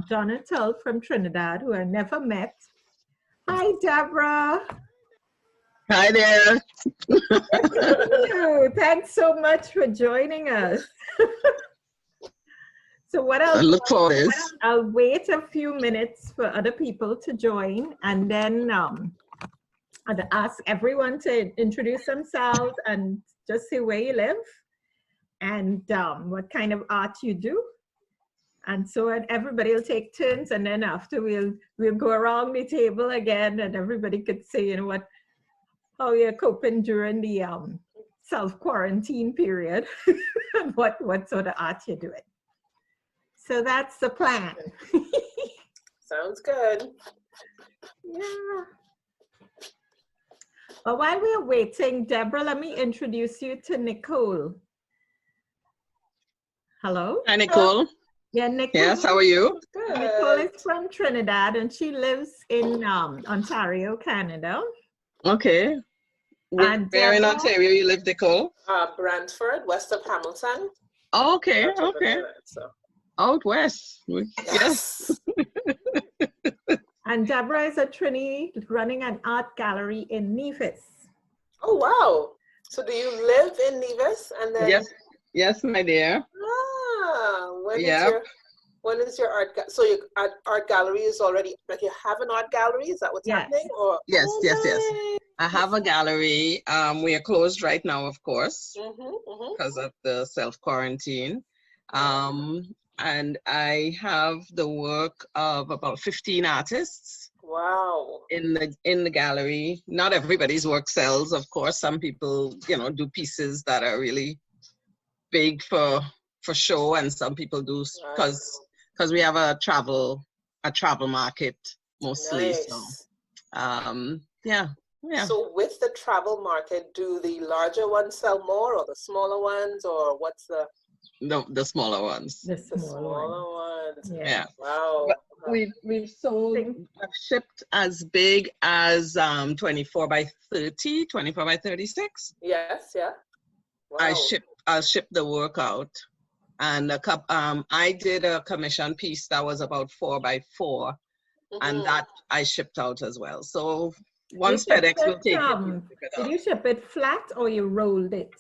Jonathan from Trinidad, who I never met. Hi, Deborah. Hi there. Thanks so much for joining us. So what I look forward to this. I'll wait a few minutes for other people to join, and then I'd ask everyone to introduce themselves and just say where you live and what kind of art you do. And so everybody will take turns, and then after we'll go around the table again, and everybody could say, you know, how you're coping during the self-quarantine period and what sort of art you're doing. So that's the plan. Sounds good. Yeah. Well, while we're waiting, Deborah, let me introduce you to Nicole. Hello? Hi, Nicole. Yeah, Nicole. Yes, how are you? Good. Nicole is from Trinidad, and she lives in Ontario, Canada. Okay. Where in Ontario you live, Nicole? Brantford, west of Hamilton. Oh, okay, okay. So. Out west. Yes. And Deborah is a Trini running an art gallery in Nevis. Oh, wow. So do you live in Nevis? And then... Yes, my dear. When is your art? So your art gallery is already, like, you have an art gallery? Is that what's happening? Or yes. I have a gallery. We are closed right now, of course, because of the self-quarantine. And I have the work of about 15 artists. Wow. In the gallery. Not everybody's work sells, of course. Some people, you know, do pieces that are really big for show, and some people do because we have a travel market mostly. Nice. So yeah. So with the travel market, do the larger ones sell more, or the smaller ones, or what's the smaller ones? The smaller ones. Yeah. Wow. But we've sold, I've shipped as big as 24 by 30, 24 by 36. Yes, yeah. Wow. I shipped the work out, and I did a commission piece that was about 4 by 4, and that I shipped out as well. So once FedEx will take it. Did you ship it flat or you rolled it?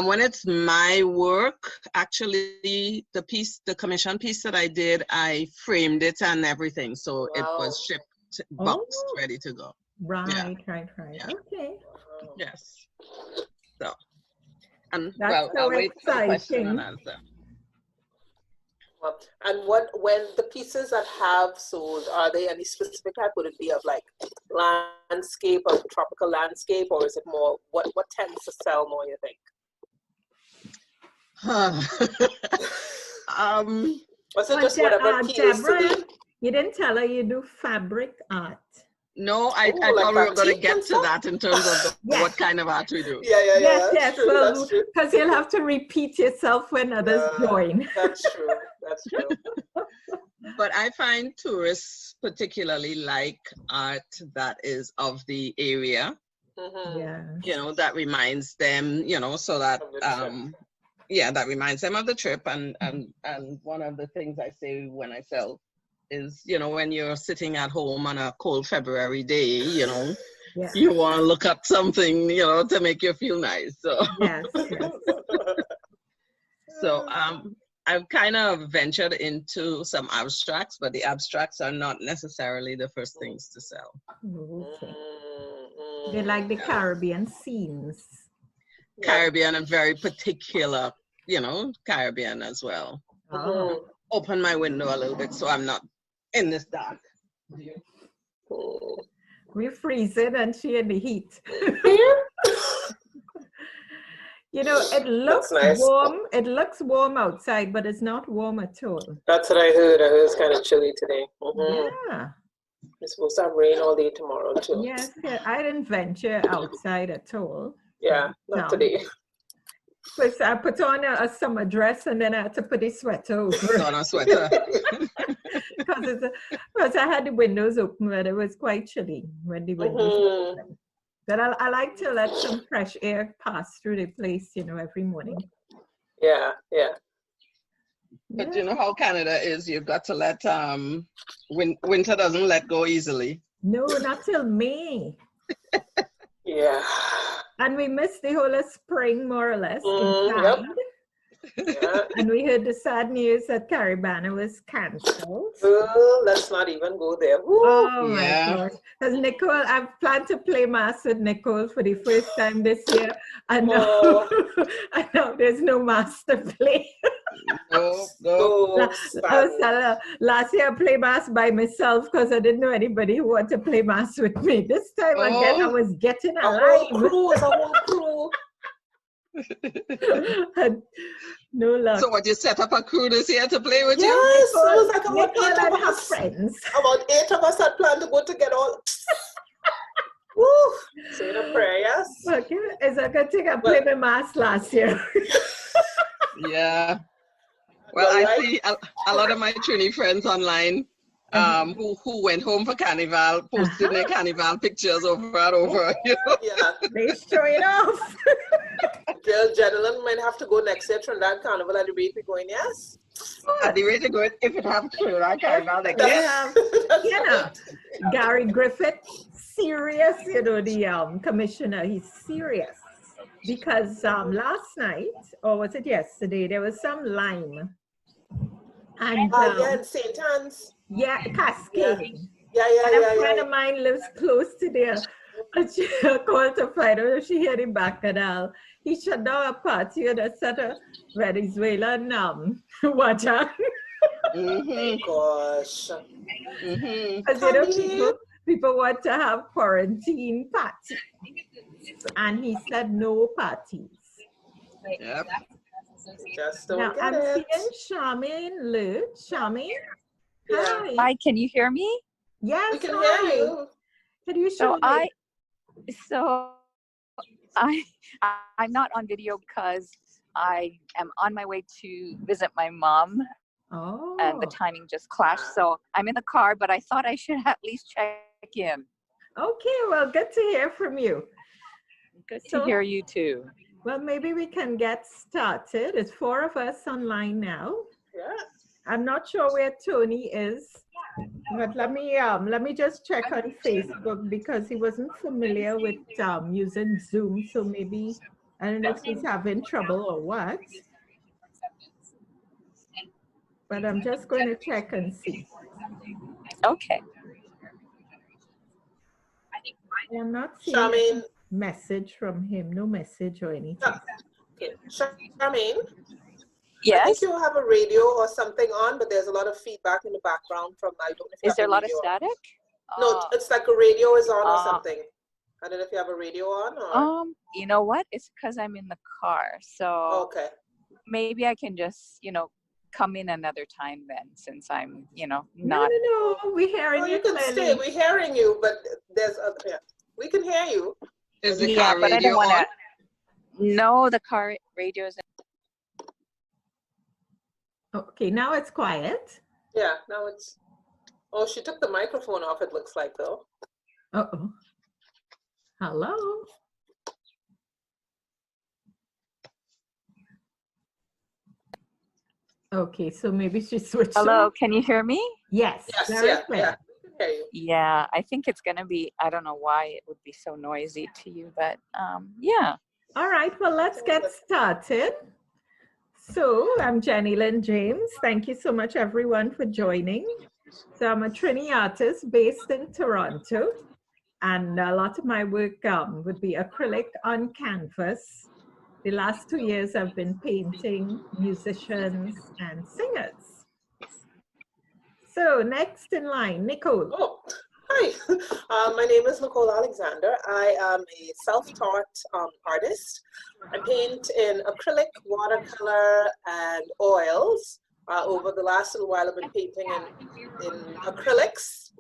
When it's my work, actually, the commission piece that I did, I framed it and everything, so it was shipped, boxed, ready to go. Right. Yeah. Okay. Yes. So. And that's so I'll wait for the question and exciting. answer. Well, and when the pieces that have sold, are they any specific type? Would it be of like landscape or tropical landscape, or is it more what tends to sell more, you think? Was it just whatever appeals to be? You didn't tell her you do fabric art. No, I thought we were going to get to that in terms of what kind of art we do. Yeah. Yes. Well, because you'll have to repeat yourself when others join. That's true. But I find tourists particularly like art that is of the area. Yeah. You know, that reminds them, you know, so that that reminds them of the trip. And one of the things I say when I sell is, you know, when you're sitting at home on a cold February day, you know, you want to look up something, you know, to make you feel nice. So yes. So I've kind of ventured into some abstracts, but the abstracts are not necessarily the first things to sell. Okay. They like the Caribbean scenes. Caribbean, and very particular, you know, Caribbean as well. Open my window a little bit so I'm not in this dark. We're freezing and she in the heat. You know, it looks warm. It looks warm outside, but it's not warm at all. That's what I heard. I heard it's kind of chilly today. Yeah. It's supposed to have rain all day tomorrow too. Yes, I didn't venture outside at all. Yeah, not today. Because I put on a summer dress and then I had to put a sweater over. Put on a sweater. Because I had the windows open, but it was quite chilly when the windows were open. But I like to let some fresh air pass through the place, you know, every morning. Yeah. But you know how Canada is. You've got to let winter doesn't let go easily. No, not till May. Yeah. And we missed the whole of spring, more or less. Yep. Yeah. And we heard the sad news that Caribbean was cancelled. Oh, let's not even go there. Woo. Oh my Yeah. gosh. Because Nicole, I've planned to play mass with Nicole for the first time this year. And now, and now there's no mass to play. Go. So I was telling her, last year I played mass by myself because I didn't know anybody who wanted to play mass with me. This time again, I was getting a alive. whole crew. And no luck. So what, you set up a crew this year to play with you? Yes, it was like about Nicole 8 and of her us. friends. About 8 of us had planned to go to get all. Woo! Saying a prayer, yes. Okay, it's a good thing I played my mass last year. Yeah. Well, I see a lot of my Trini friends online who went home for Carnival, posted their Carnival pictures over and over. You know? Yeah. They show it off. Girl, Jennylynd might have to go next year, Trinidad Carnival at the rate we're going, yes? At the rate of going, if it happens to that Carnival next They year. have, you know, Gary Griffith, serious, you know, the commissioner, he's serious. Because last night, or was it yesterday, there was some lime. And yeah, in St. Anne's. yeah, cascade. Yeah. And a friend of mine lives close to there. And she called to find out if she heard him back canal. He shut down a party and a set of Venezuelan water. Gosh. Because you know, people want to have quarantine parties. And he said no parties. Yep. Just don't Now get I'm it. seeing Charmaine, Lurch. Charmaine? Yeah. Hi. Hi, can you hear me? Yes, We can hi. hear you. Can you show me? I'm not on video because I am on my way to visit my mom Oh. and the timing just clashed. So I'm in the car, but I thought I should at least check in. Okay, well, good to hear from you. Good to hear you too. Well, maybe we can get started. It's 4 of us online now. Yeah. I'm not sure where Tony is, but let me just check on Facebook because he wasn't familiar with using Zoom. So maybe, I don't know if he's having trouble or what. But I'm just going to check and see. Okay. I'm not seeing Charmaine. a message from him. No message or anything. Okay. Charmaine. I Yes. think you have a radio or something on, but there's a lot of feedback in the background from, I don't know if you Is have there a lot of radio on. static? No, it's like a radio is on or something. I don't know if you have a radio on or. You know what? It's because I'm in the car. So Okay. maybe I can just, come in another time then, since I'm, not. No, we're hearing Oh, you you can clearly. stay. We're hearing you, but there's other. Yeah. We can hear you. Is the Yeah, car but I radio don't want on? to. No, the car radio is. Okay, now it's quiet. Yeah. Now it's. Oh, she took the microphone off. It looks like though. Uh-oh. Hello? Okay, so maybe she switched. Hello, on. can you hear me? Yes, Yes. very Yeah. clear. Yeah. We can hear you. Yeah, I think it's going to be, I don't know why it would be so noisy to you, but yeah. All right, well, let's get started. So I'm Jennylynd James. Thank you so much, everyone, for joining. So I'm a Trini artist based in Toronto, and a lot of my work would be acrylic on canvas. The last 2 years, I've been painting musicians and singers. So next in line, Nicole. Oh, hi. My name is Nicole Alexander. I am a self-taught artist. I paint in acrylic, watercolor, and oils. Over the last little while, I've been painting in acrylics.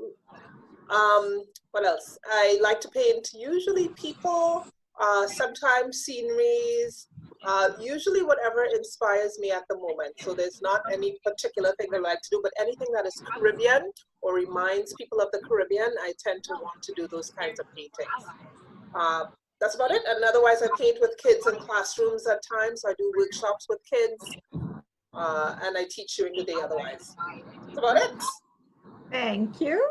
What else? I like to paint usually people, sometimes sceneries, usually whatever inspires me at the moment. So there's not any particular thing I like to do, but anything that is Caribbean or reminds people of the Caribbean, I tend to want to do those kinds of paintings. That's about it. And otherwise, I paint with kids in classrooms at times. I do workshops with kids. and I teach during the day otherwise. That's about it. Thank you.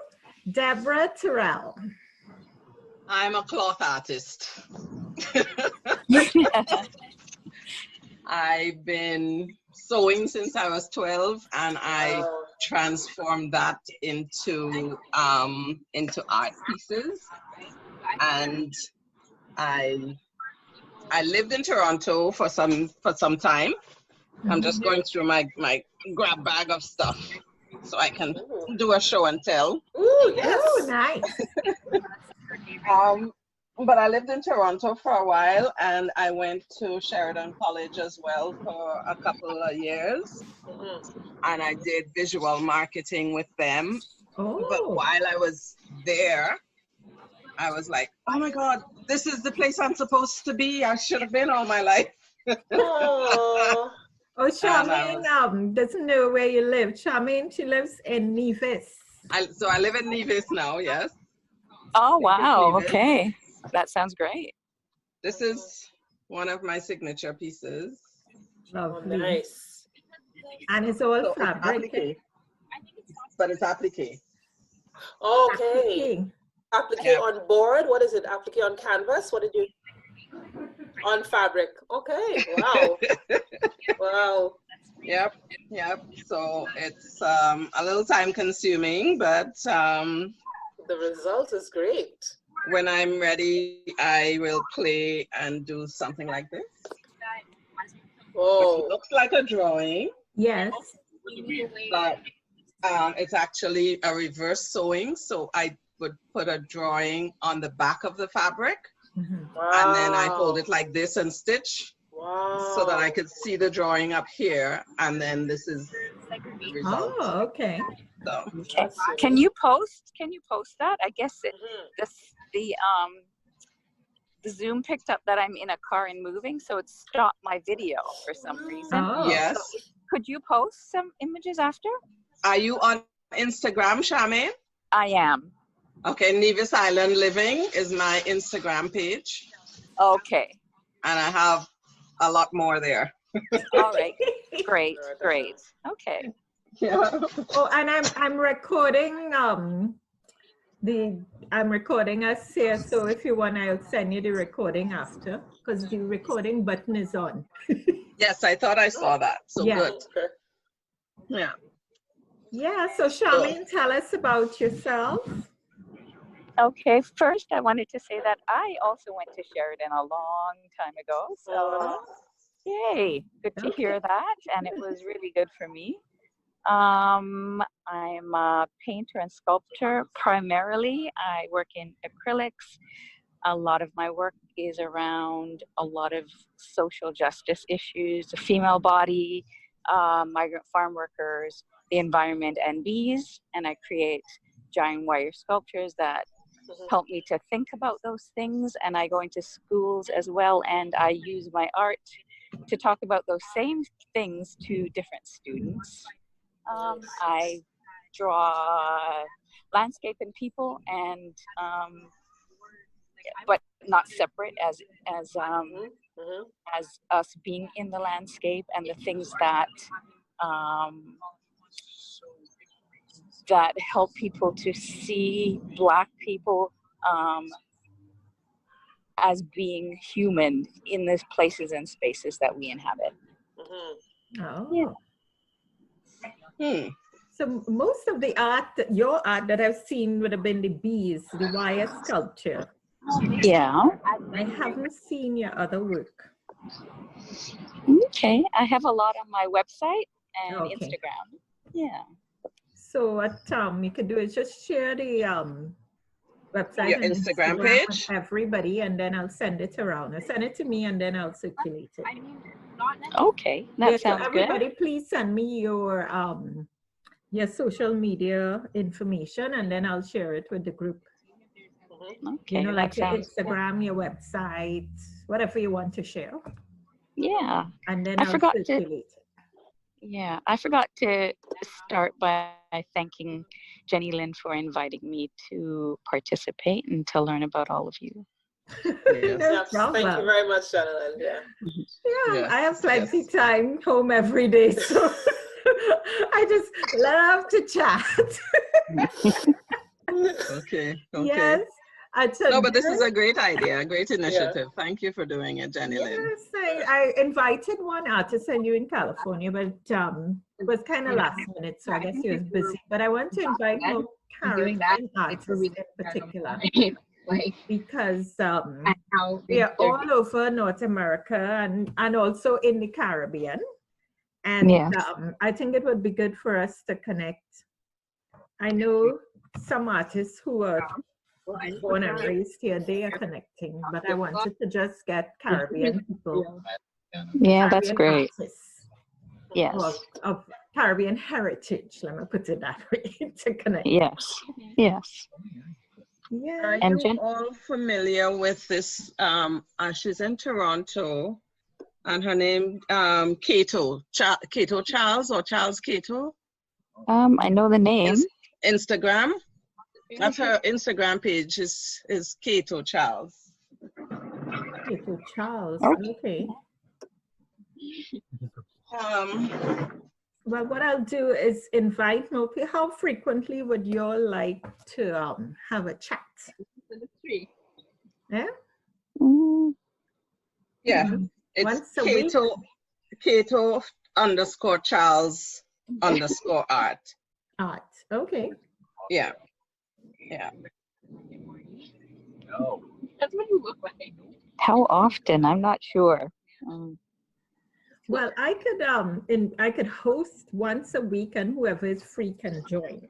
Deborah Tyrrell. I'm a cloth artist. I've been sewing since I was 12, and I transformed that into art pieces. And I lived in Toronto for some time. I'm just going through my grab bag of stuff so I can do a show and tell. Ooh, yes. Oh, nice. But I lived in Toronto for a while, and I went to Sheridan College as well for a couple of years. And I did visual marketing with them. Oh. But while I was there, I was like, oh my God, this is the place I'm supposed to be. I should have been all my life. Oh, Charmaine doesn't know where you live. Charmaine, she lives in Nevis. So I live in Nevis now, yes. Oh, wow. Okay. That sounds great. This is one of my signature pieces. Lovely. nice. And it's all So fabric. But it's applique. Okay. Applique on board. What is it? Applique on canvas? What did you? On fabric. Okay. Wow. Wow. Yep. So it's a little time consuming, but the result is great. When I'm ready, I will play and do something like this. Oh. It looks like a drawing. Yes. But it's actually a reverse sewing. So I would put a drawing on the back of the fabric. Wow. And then I hold it like this and stitch. Wow. So that I could see the drawing up here. And then this is the result. Oh, okay. So. Okay. Can you post that? I guess the Zoom picked up that I'm in a car and moving, so it stopped my video for some reason. Oh. Yes. So could you post some images after? Are you on Instagram, Charmaine? I am. Okay, Nevis Island Living is my Instagram page. Okay. And I have a lot more there. All right. Great. Okay. Yeah. Oh, and I'm recording I'm recording us here, so if you want, I'll send you the recording after, because the recording button is on. Yes, I thought I saw that. So Yeah. good. Yeah. Yeah, so Charmaine, tell us about yourself. Okay, first I wanted to say that I also went to Sheridan a long time ago, so yay, good to hear that, and it was really good for me. I'm a painter and sculptor primarily. I work in acrylics. A lot of my work is around a lot of social justice issues, the female body, migrant farm workers, the environment, and bees. And I create giant wire sculptures that help me to think about those things. And I go into schools as well, and I use my art to talk about those same things to different students. I draw landscape and people, and but not separate, as us being in the landscape, and the things that that help people to see Black people as being human in these places and spaces that we inhabit. Oh. So most of the art, your art that I've seen would have been the bees, the wire sculpture. Yeah. I haven't seen your other work. Okay. I have a lot on my website and Instagram. Yeah. So what you can do is just share the website your and Instagram page with everybody, and then I'll send it around. Or send it to me, and then I'll circulate it. Okay, that sounds so everybody, good. please send me your social media information, and then I'll share it with the group. Okay, you know, like your sounds... Instagram, your website, whatever you want to share. Yeah. And then I I'll forgot circulate it. Yeah, I forgot to start by thanking Jennylynd for inviting me to participate and to learn about all of you. Yes. No Yes, thank you problem. very much, Jennylynd. Yeah. Yeah, Yes, I have plenty yes. time home every day, so I just love to chat. Okay, okay. Yes, No, but this is today, a great idea, a great Yeah. initiative. Thank you for doing it, Jennylynd. yes, I invited one artist I knew in California, but it was kind of last minute, so I guess he was busy. But I want to invite more Caribbean artists in particular because we are all over North America and also in the Caribbean. And Yes. I think it would be good for us to connect. I know some artists who are born and raised here, they are connecting, but I wanted to just get Caribbean people. Yeah, that's Caribbean great. artists Yes. of Caribbean heritage, let me put it that way, to connect. Yes. Yes. Yeah. Are And you all familiar with this? She's in Toronto, and her name Cato Charles or Charles Cato. I know the name. Instagram. That's her Instagram page. Is Cato Charles. Cato Charles. Okay. Okay. Well, what I'll do is invite more people. How frequently would you all like to have a chat? Yeah? Mm, Yeah. It's Once a week? Cato _Charles _art. Art. Okay. Yeah. Yeah. That's what you look like. how often? I'm not sure. Well, I could host once a week, and whoever is free can join.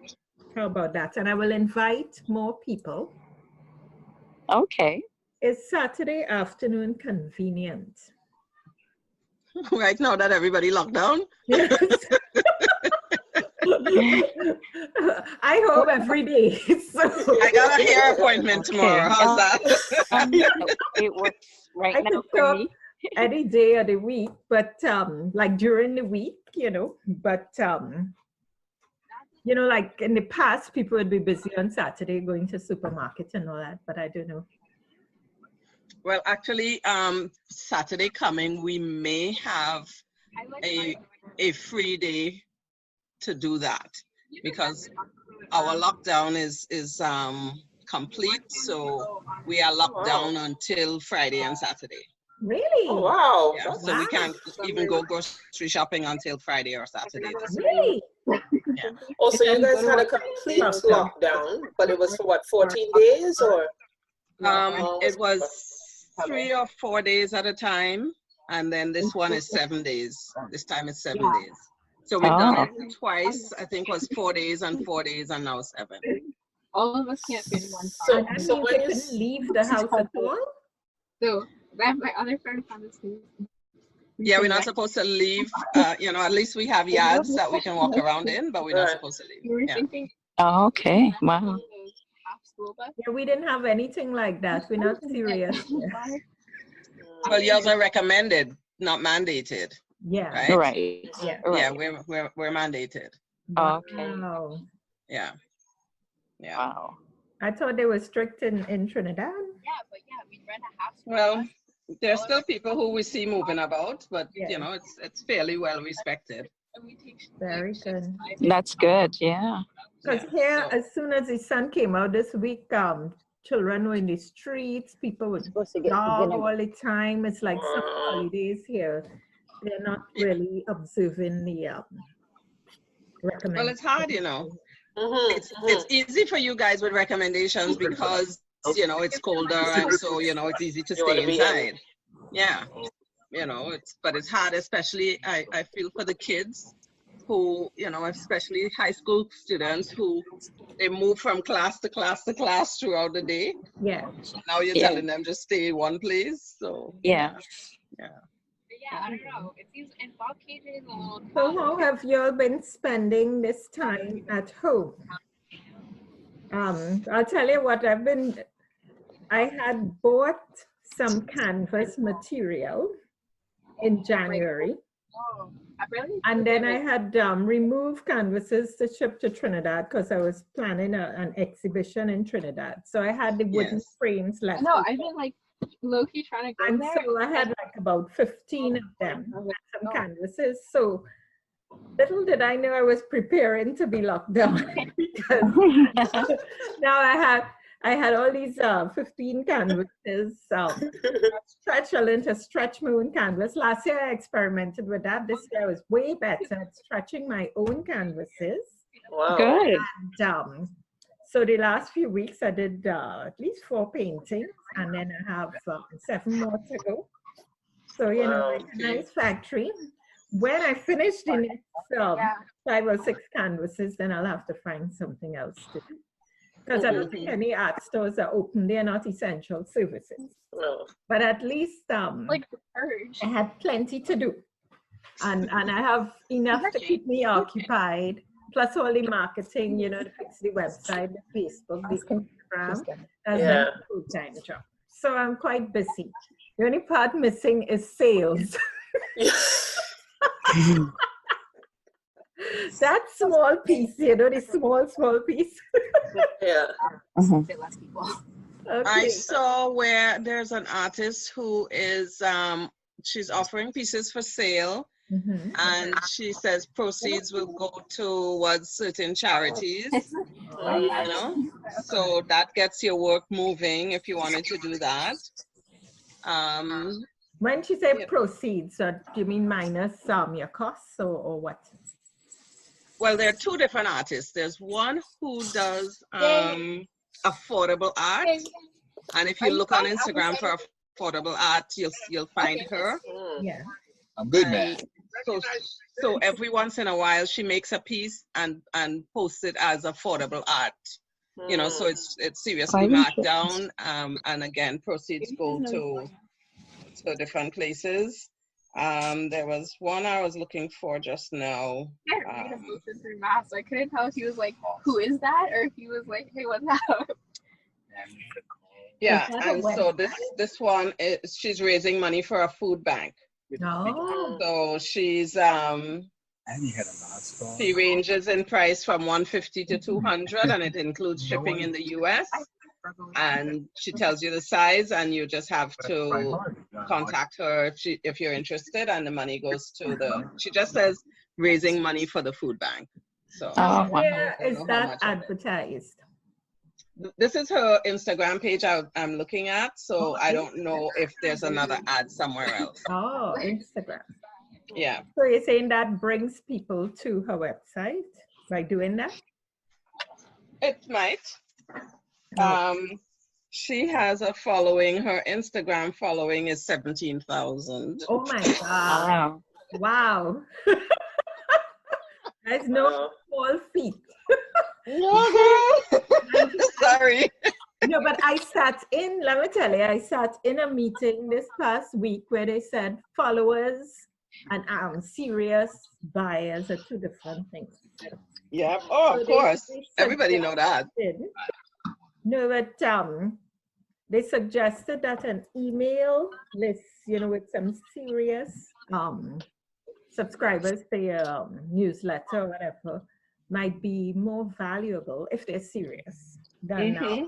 How about that? And I will invite more people. Okay. Is Saturday afternoon convenient? Right now that everybody locked down. Yes. I hope every day. So I got a hair appointment tomorrow. How's that? It works right I now could for talk me. any day of the week, but like during the week, but like in the past, people would be busy on Saturday going to supermarkets and all that, but I don't know. Well, actually, Saturday coming, we may have a free day to do that because our lockdown is complete, so we are locked down until Friday and Saturday. Really? Oh, wow. Yeah, so we can't even go grocery shopping until Friday or Saturday. Really? Yeah. Also, you guys had a complete lockdown, but it was for what, 14 days or? It was 3 or 4 days at a time, and then this one is 7 days. This time it's 7 days. So we've done it twice. I think it was 4 days and 4 days, and now 7. All of us can't fit in one So car. that means So you when you couldn't leave the house at all? So my other friend found this thing. Yeah, we're not supposed to leave. At least we have yards that we can walk around in, but we're not supposed to leave. We were Yeah. thinking. Oh, okay. Wow. Half school bus. Yeah, we didn't have anything like that. We're not serious. Well, yours are recommended, not mandated, Yeah. right? Right. Yeah. Yeah, Right. we're mandated. Okay. Wow. Yeah. Yeah. Wow. I thought they were strict in Trinidad. Yeah, but we rent a half school Well, bus. there's still people who we see moving about, but Yeah. it's fairly well respected. And we take Very good. That's good. Yeah. Because Yeah, here, so- as soon as the sun came out this week, children were in the streets, people would jog all the time. It's like some holidays here. They're not really observing the recommendations. Well, it's hard, Mhm, It's easy for you guys with recommendations because it's colder, and so it's easy to You wanna stay be in. inside. Yeah, but it's hard, especially I feel for the kids who especially high school students who they move from class to class to class throughout the day. Yeah. Now you're Yeah. telling them just stay in one place. So Yeah. Yeah, I don't know. It seems, and Bob KJ is a little So how have you all been spending this time at home? I'll tell you what I had bought some canvas material in January. Oh, I really. And then I had removed canvases to ship to Trinidad because I was planning an exhibition in Trinidad. So I had the wooden Yes. frames left. No, I mean like low-key trying to go And there. so I had like about 15 of them, and some canvases. So little did I know I was preparing to be locked down because now I had all these 15 canvases. I learned to stretch my own canvas. Last year I experimented with that. This year I was way better at stretching my own canvases. Wow. Good. And so the last few weeks I did at least 4 paintings, and then I have 7 more to go. So, you know, it's a nice factory. When I finish the next 5 or 6 canvases, then I'll have to find something else to do. Because I don't think any art stores are open. They are not essential services. No. But at least Like the purge. I had plenty to do. And I have enough to keep me occupied. Plus all the marketing, you know, to fix the website, the Facebook, the Instagram. That's my full-time job. So I'm quite busy. The only part missing is sales. That small piece, you know, the small piece. Yeah. Fit less people. Okay. I saw where there's an artist who is, she's offering pieces for sale. Mhm. And she says proceeds will go towards certain charities, you know, so that gets your work moving if you wanted to do that. When she said proceeds, do you mean minus your costs or what? Well, there are 2 different artists. There's one who does affordable art, and if you look on Instagram for affordable art, you'll find her. Yeah. I'm good, man. So every once in a while she makes a piece and posts it as affordable art, you know, so it's seriously marked down, and again proceeds go to different places. There was one I was looking for just now. Through mass. I couldn't tell if he was like, who is that? Or if he was like, hey, what's up? Yeah, and so this one is, she's raising money for a food bank. Oh. So she's And you had a non-stop. she ranges in price from $150 to $200, and it includes shipping in the US. And she tells you the size, and you just have to contact her if you're interested, and the money goes to she just says raising money for the food bank. So where is that advertised? This is her Instagram page I'm looking at, so I don't know if there's another ad somewhere else. Oh, Instagram. Yeah. So you're saying that brings people to her website by doing that? It might. She has a following. Her Instagram following is 17,000. Oh my God. Wow. There's no small feat. Sorry. No, but let me tell you, I sat in a meeting this past week where they said followers and serious buyers are 2 different things. Yeah. Oh, of course. Everybody know that. No, but they suggested that an email list, you know, with some serious subscribers to your newsletter or whatever, might be more valuable if they're serious than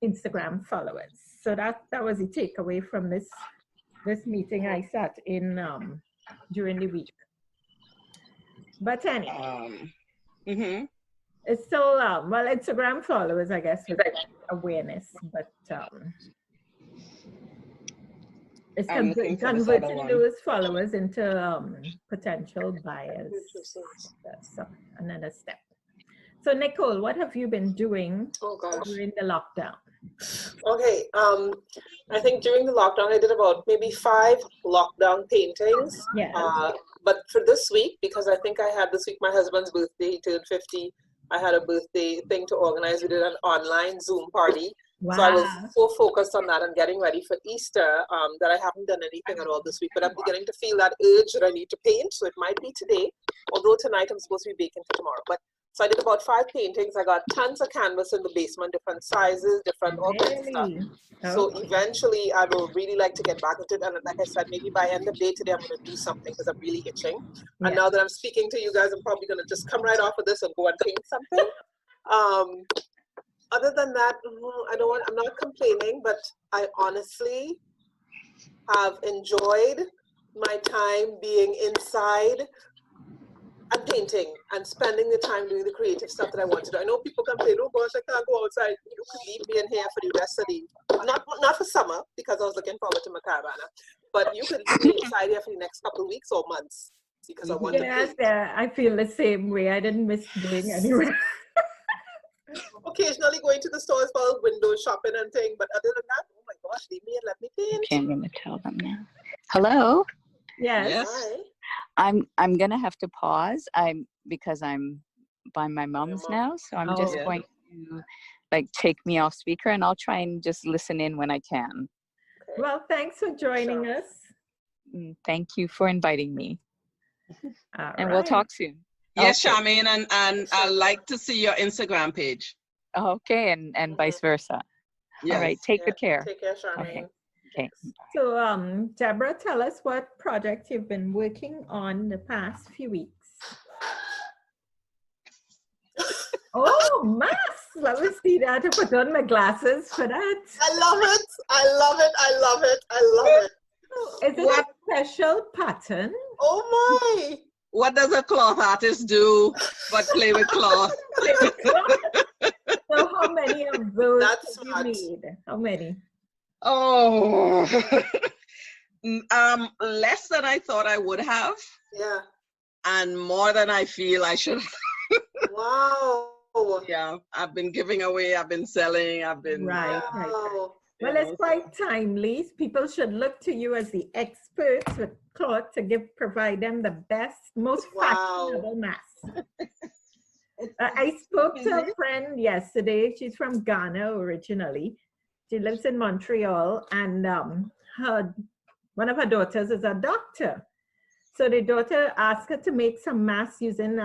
Instagram followers. So that was the takeaway from this meeting I sat in during the week. But anyway, it's still well, Instagram followers, I guess, with awareness, but it's converting those followers into potential buyers. That's another step. So Nicole, what have you been doing during the lockdown? Okay, I think during the lockdown I did about maybe 5 lockdown paintings. Yeah. But for this week, because I think I had this week my husband's birthday, he turned 50. I had a birthday thing to organize. We did an online Zoom party. Wow. So I was so focused on that and getting ready for Easter that I haven't done anything at all this week. But I'm beginning to feel that urge that I need to paint. So it might be today, although tonight I'm supposed to be baking for tomorrow. But so I did about 5 paintings. I got tons of canvas in the basement, different sizes, different all kinds of stuff. So eventually I will really like to get back into it. And like I said, maybe by end of day today, I'm going to do something because I'm really itching. Yeah. And now that I'm speaking to you guys, I'm probably going to just come right off of this and go and paint something. Other than that, I'm not complaining, but but I honestly have enjoyed my time being inside and painting and spending the time doing the creative stuff that I want to do. I know people complain, oh gosh, I can't go outside. You could leave me in here for the rest of the, not for summer, because I was looking forward to my caravana, but you could leave me inside here for the next couple of weeks or months because I want to paint. I feel the same way. I didn't miss doing anywhere. Occasionally going to the stores for window shopping and thing, but other than that, oh my gosh, leave me and let me paint. Okay, I'm gonna tell them now. Hello. Yes. Hi. I'm gonna have to pause. Because I'm by my mom's now, so I'm just going to like take me off speaker, and I'll try and just listen in when I can. Okay. Well, thanks for joining us. Thank you for inviting me. And we'll talk soon. Yes, Okay. Charmaine, and I'd like to see your Instagram page. Okay, and vice versa. Yes. All right, take good care. Take care, Charmaine. Okay. So, Deborah, tell us what project you've been working on the past few weeks. Oh, maths! Let me see that. I put on my glasses for that. I love it. I love it. I love it. I love it. Is it a special pattern? Oh my! What does a cloth artist do but play with cloth? So how many of those That's have you smart. made? How many? Oh, less than I thought I would have, Yeah. and more than I feel I should. Wow. Yeah, I've been giving away, I've been selling, I've been. Right. Wow. Well, it's quite timely. People should look to you as the experts with cloth to provide them the best, most fashionable masks. I spoke to a friend yesterday. She's from Ghana originally. She lives in Montreal, and one of her daughters is a doctor. So the daughter asked her to make some masks using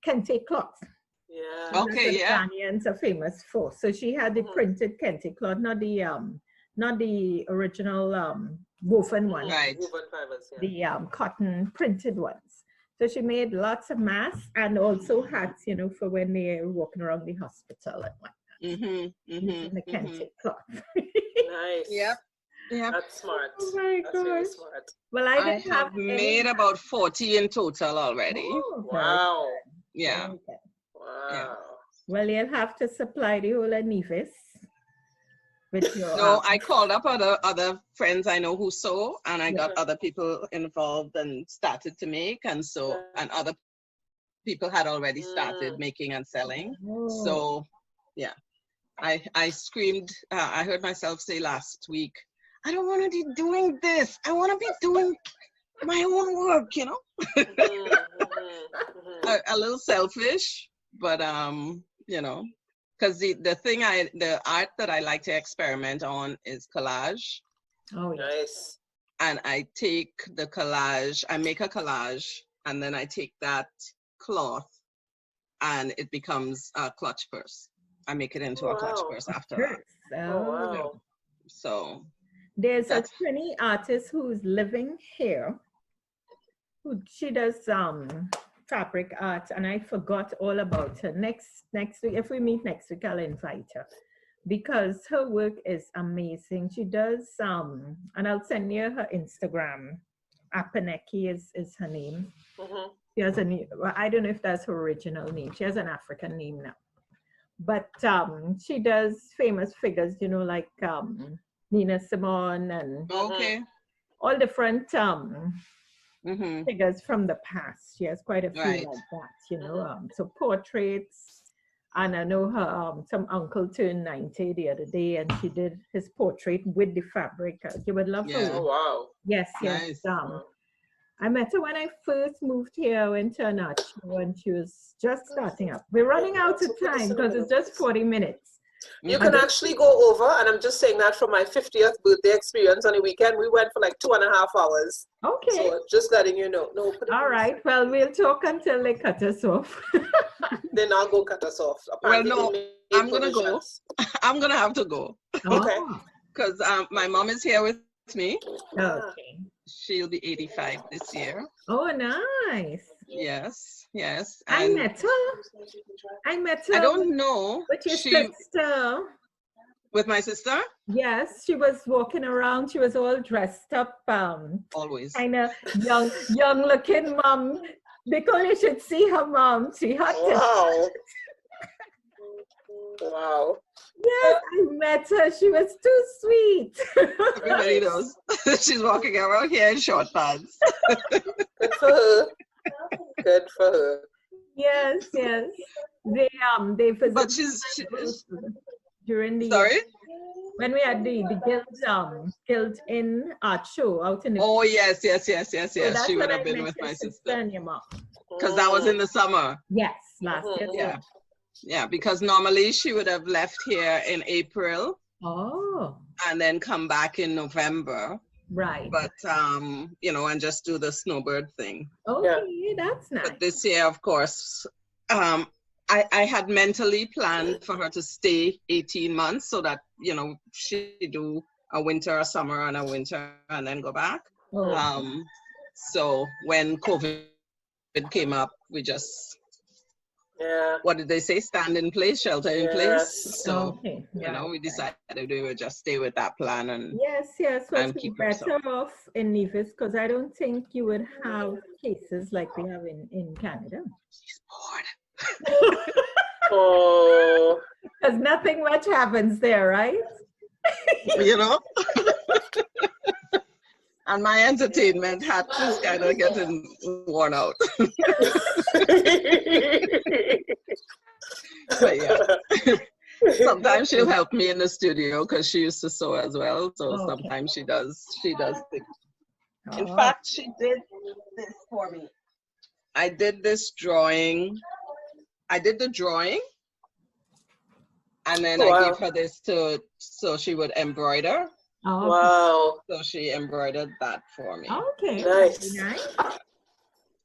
kente cloth. Yeah. Okay, yeah. Ghanaians are famous for. So she had the printed kente cloth, not the original woven one. Right. Woven fibers, yeah. The cotton printed ones. So she made lots of masks and also hats, you know, for when they're walking around the hospital and whatnot. Using the kente cloth. Nice. Yep. Yep. That's smart. Oh my That's really gosh. smart. Well, I I didn't have made about 40 in total already. Oh, Wow. Yeah. okay. Wow. Yeah. Well, you'll have to supply the whole of Nevis with your. No, I called up other friends I know who sew, and I got other people involved and started to make, and so, and other people had already started making and selling. Oh. So, yeah, I screamed. I heard myself say last week, I don't want to be doing this. I want to be doing my own work, you know. A little selfish, but you know, because the art that I like to experiment on is collage. Oh, yeah. Nice. And I take the collage, I make a collage, and then I take that cloth and it becomes a clutch purse. I make it into a clutch purse after that. Oh, wow. So There's a Trini artist who's living here. She does fabric art, and I forgot all about her. Next week, if we meet next week, I'll invite her because her work is amazing. She does and I'll send you her Instagram. Apaneki is her name. She has I don't know if that's her original name. She has an African name now, but she does famous figures, you know, like Nina Simone and all different figures from the past. She has quite a few like that, you know. So portraits, and I know her some uncle turned 90 the other day, and she did his portrait with the fabric. You would love her. Oh wow. Yes, yes. I met her when I first moved here. I went to an art show, and she was just starting up. We're running out of time because it's just 40 minutes. You can actually go over, and I'm just saying that from my 50th birthday experience on the weekend, we went for like 2.5 hours. Okay. So just letting you know. No. All right. Well, we'll talk until they cut us off. They're not going to cut us off. Well, no, I'm going to go. I'm going to have to go. Okay. Because my mom is here with me. Okay. She'll be 85 this year. Oh, nice. Yes, yes. I met her. I don't know. With your sister. With my sister? Yes, she was walking around. She was all dressed up. Always. Kind of young looking mom. Nicole, you should see her mom. She had Wow. Wow. Yes, I met her. She was too sweet. Everybody knows. She's walking around here in short pants. Good for her. Good for her. Yes. They visited. But she's during the sorry? When we had the Guild in art show out in the Oh yes. that's She would when have I been met with your my sister sister. and your mom. Because that was in the summer. Yes, last year. Yeah. Yeah, because normally she would have left here in April. Oh. And then come back in November. Right. But and just do the snowbird thing. Okay, that's nice. But this year, of course, I had mentally planned for her to stay 18 months so that, she do a winter, a summer, and a winter, and then go back. Oh. So when COVID came up, we just, what did they say? Stand in place, shelter in place. So, we decided we would just stay with that plan and yes. So and it's keep better off in Nevis because I don't think you would have cases like we have in Canada. She's bored. Oh. Because nothing much happens there, right? And my entertainment hat is kind of getting worn out. But yeah. Sometimes she'll help me in the studio because she used to sew as well. So sometimes she does things. In fact, she did this for me. I did this drawing. I did the drawing. And then I gave her this so she would embroider. Oh, wow. So she embroidered that for me. Okay. Nice.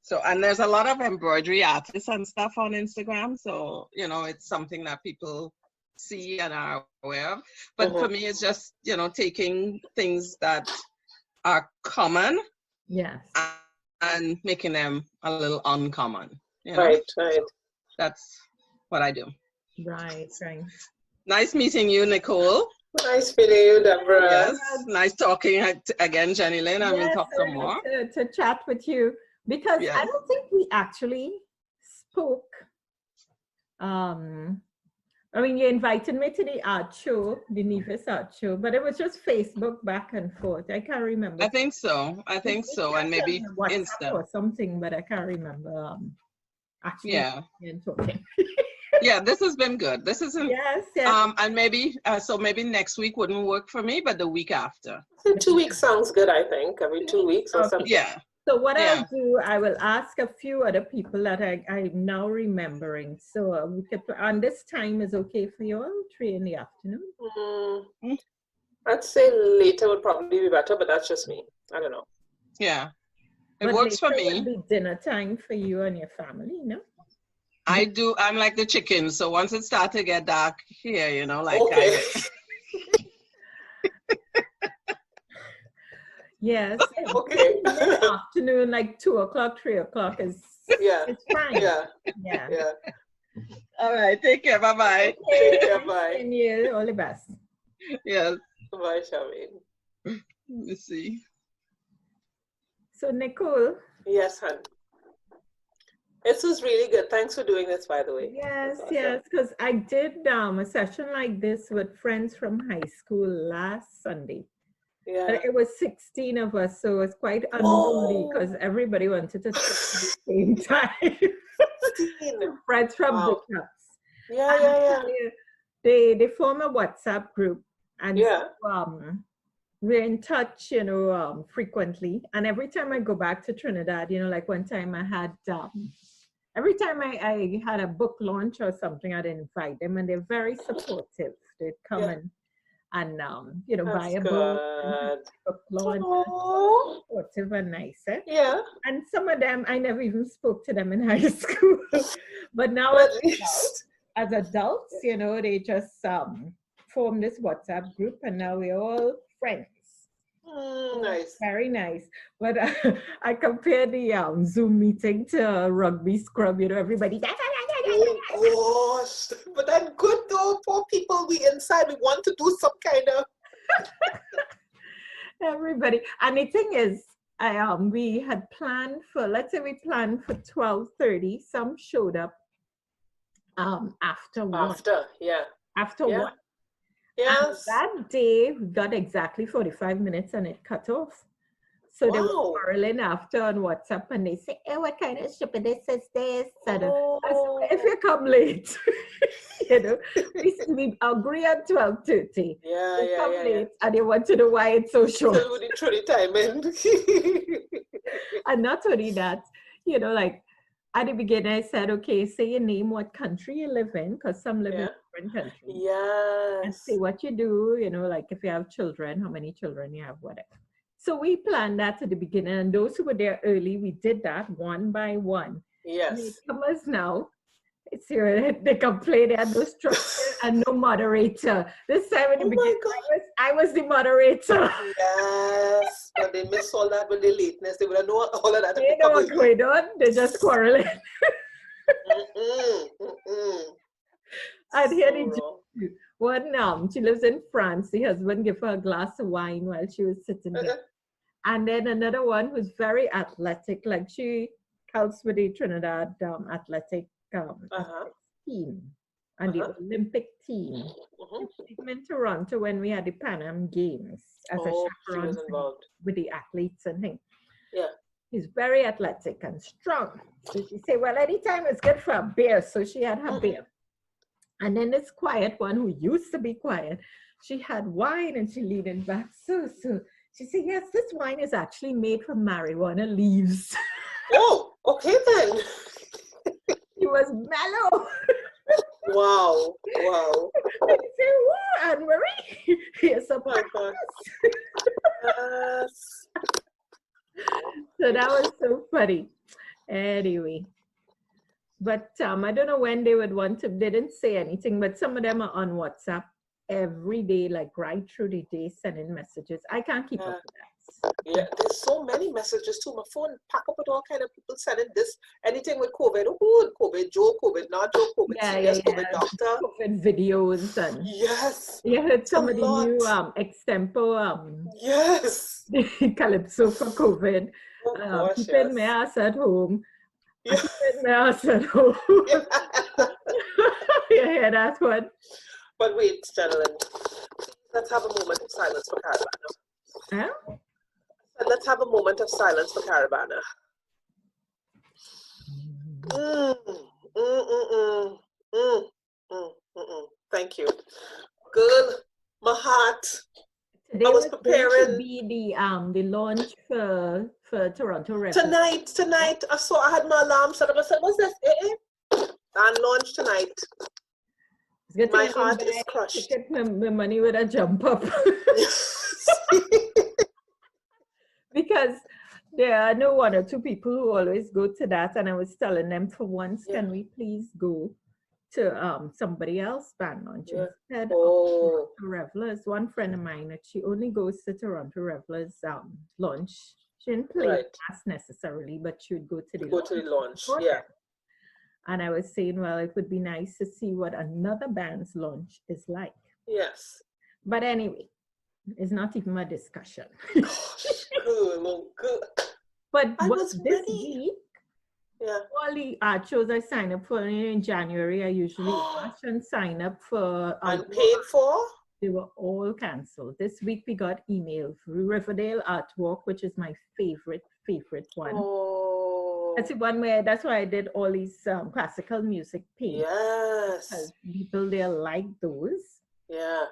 So, and there's a lot of embroidery artists and stuff on Instagram. So, it's something that people see and are aware of. But for me, it's just, taking things that are common. Yes. And making them a little uncommon. Right. That's what I do. Right. Nice meeting you, Nicole. Nice meeting you, Deborah. Yes, nice talking again, Jennylynd. And we'll talk some more. To chat with you because I don't think we actually spoke. You invited me to the art show, the Nevis art show, but it was just Facebook back and forth. I can't remember. I think so, and maybe Insta or something, but I can't remember. Actually, talking. Yeah, this has been good. This isn't. Yes. And maybe maybe next week wouldn't work for me, but the week after. 2 weeks sounds good. I think every 2 weeks or something. Yeah. So what I'll do, I will ask a few other people that I'm now remembering. So we could, and this time is okay for you all, 3 in the afternoon? I'd say later would probably be better, but that's just me. I don't know. Yeah, it works for me. Would be dinner time for you and your family, no? I do. I'm like the chicken. So once it starts to get dark here, Okay. Yes. Okay. Afternoon, like 2 o'clock, 3 o'clock is it's fine. Yeah. All right. Take care. Bye-bye. Take care. Bye. And you, all the best. Yes. Bye, Charmaine. Let me see. So Nicole. Yes, hon. This was really good. Thanks for doing this, by the way. Yes, because I did a session like this with friends from high school last Sunday. Yeah. But it was 16 of us, so it was quite unruly because everybody wanted to speak at the same time. Friends from book clubs. Yeah. They form a WhatsApp group, and so, we're in touch, frequently. And every time I go back to Trinidad, like one time I had, every time I had a book launch or something, I'd invite them, and they're very supportive. They'd come and buy a book launch, supportive and nice. Yeah. And some of them, I never even spoke to them in high school. But now as adults, they just formed this WhatsApp group, and now we're all friends. Nice. Very nice. But I compare the Zoom meeting to a rugby scrum, everybody. Oh gosh, but that's good though. Poor people people, we inside, we want to do some kind of. Everybody. And the thing is, we had planned for, let's say we planned for 12:30. Some showed up after 1. After 1. Yes. And that day we got exactly 45 minutes and it cut off. So they were quarreling after on WhatsApp and they say, hey, what kind of stupidness is this? And I said, if you come late, you know, we agree on 12:30. Yeah. Late and they want to know why it's so short. Still with the truly time in. And not only that, you know, like at the beginning I said, okay, say your name, what country you live in, because some live in different countries. Yes. And say what you do, you know, like if you have children, how many children you have, whatever. So we planned that at the beginning, and those who were there early, we did that one by one. Yes. Newcomers now, it's here, they complain they had no structure and no moderator. This time at the beginning, I was the moderator. Yes, but they miss all that with the lateness. They would have known all of that. They know what's going on. They're just quarreling. And here they do. One, she lives in France. The husband gave her a glass of wine while she was sitting there. And then another one who's very athletic, like she helps with the Trinidad athletic team and the Olympic team. She came in Toronto when we had the Pan Am Games as a chaperone with the athletes and things. Yeah. She's very athletic and strong. So she said, well, anytime it's good for a beer. So she had her beer. And then this quiet one who used to be quiet, she had wine and she leaned back. So she said, yes, this wine is actually made from marijuana leaves. Oh, okay then. He was mellow. Wow. And he said, whoa, Anne-Marie, here's a podcast. Yes. So that was so funny. Anyway. But I don't know when they would want to, they didn't say anything, but some of them are on WhatsApp every day, like right through the day, sending messages. I can't keep up with that. Yeah, there's so many messages too. My phone pack up with all kind of people sending this, anything with COVID. Oh, COVID joke, COVID not joke, COVID serious, COVID doctor. COVID videos and yes. You heard some of the new extempo yes. calypso for COVID. Keeping my ass at home. Yeah. Keeping my ass at home. You hear that one? But wait, Jennylynd, let's have a moment of silence for Caribana. Huh? Let's have a moment of silence for Caribana. Thank you. Good. My heart. Today I was preparing to be the launch for Toronto Rebels. Tonight. I had my alarm set up. I said, what's this? And launch tonight. My heart is crushed. My money would have jumped up. Because there are no one or two people who always go to that, and I was telling them for once, can we please go to somebody else band launch instead of Toronto Revelers. One friend of mine that she only goes to Toronto Revelers launch. She didn't play class necessarily, but she would go to the launch. Yeah. And I was saying, well, it would be nice to see what another band's launch is like. Yes. But anyway, it's not even a discussion. Good. But this week, all the art shows I sign up for in January, I usually watch and sign up for. And paid for? They were all canceled. This week we got emails. Riverdale Art Walk, which is my favorite one. Oh. That's the one where, that's why I did all these classical music paints. Yes. Because people there like those. Yeah.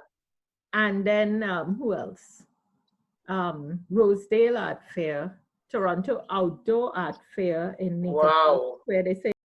And then who else? Rosedale Art Fair, Toronto Outdoor Art Fair in Nevis, where they say